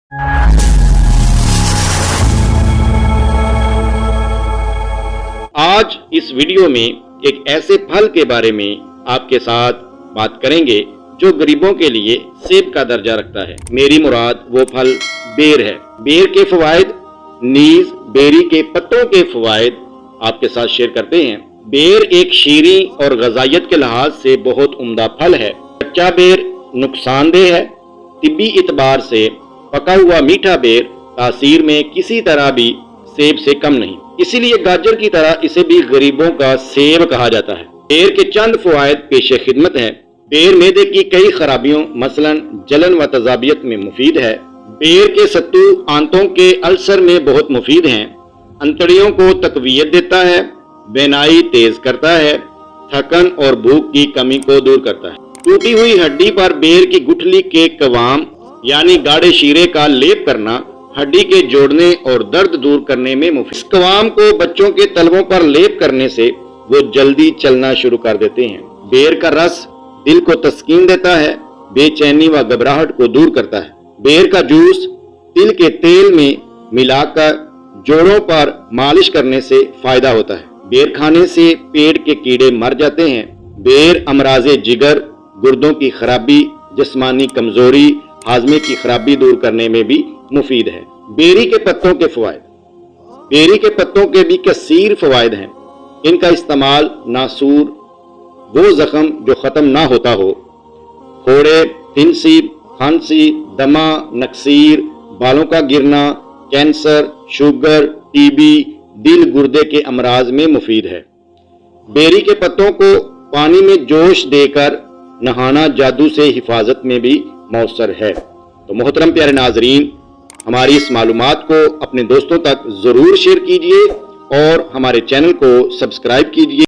आज इस वीडियो में एक ऐसे फल के बारे में आपके साथ बात करेंगे जो गरीबों के लिए सेब का दर्जा रखता है। मेरी मुराद वो फल बेर है। बेर के फवायद नीज बेरी के पत्तों के फवायद आपके साथ शेयर करते हैं। बेर एक शीरी और गजाइत के लिहाज से बहुत उम्दा फल है। कच्चा बेर नुकसानदेह है। तिब्बी इतबार से पका हुआ मीठा बेर तासीर में किसी तरह भी सेब से कम नहीं, इसीलिए गाजर की तरह इसे भी गरीबों का सेब कहा जाता है। बेर के चंद फवायद पेशे खिदमत है। बेर मैदे की कई खराबियों मसलन जलन व तजाबियत में मुफीद है। बेर के सत्तू आंतों के अल्सर में बहुत मुफीद हैं। अंतड़ियों को तकवीयत देता है, बेनाई तेज करता है, थकन और भूख की कमी को दूर करता है। टूटी हुई हड्डी पर बेर की गुठली के कवाम यानी गाढ़े शीरे का लेप करना हड्डी के जोड़ने और दर्द दूर करने में मुफीद। इस कवाम को बच्चों के तलवों पर लेप करने से वो जल्दी चलना शुरू कर देते हैं। बेर का रस दिल को तस्कीन देता है, बेचैनी व घबराहट को दूर करता है। बेर का जूस तिल के तेल में मिलाकर जोड़ों पर मालिश करने से फायदा होता है। बेर खाने से पेट के कीड़े मर जाते हैं। बेर अमराजे जिगर, गुर्दों की खराबी, जिस्मानी कमजोरी, हाजमे की खराबी दूर करने में भी मुफीद है। बेरी के पत्तों के फवायद। बेरी के पत्तों के भी कसीर फवायद हैं। इनका इस्तेमाल नासूर, वो जख्म जो खत्म ना होता हो, फोड़े, फिंसी, खांसी, दमा, नक्सीर, बालों का गिरना, कैंसर, शुगर, टीबी, दिल गुर्दे के अमराज में मुफीद है। बेरी के पत्तों को पानी में जोश देकर नहाना जादू से हिफाजत में भी मौसर है। तो मोहतरम प्यारे नाजरीन, हमारी इस मालूमात को अपने दोस्तों तक जरूर शेयर कीजिए और हमारे चैनल को सब्सक्राइब कीजिए।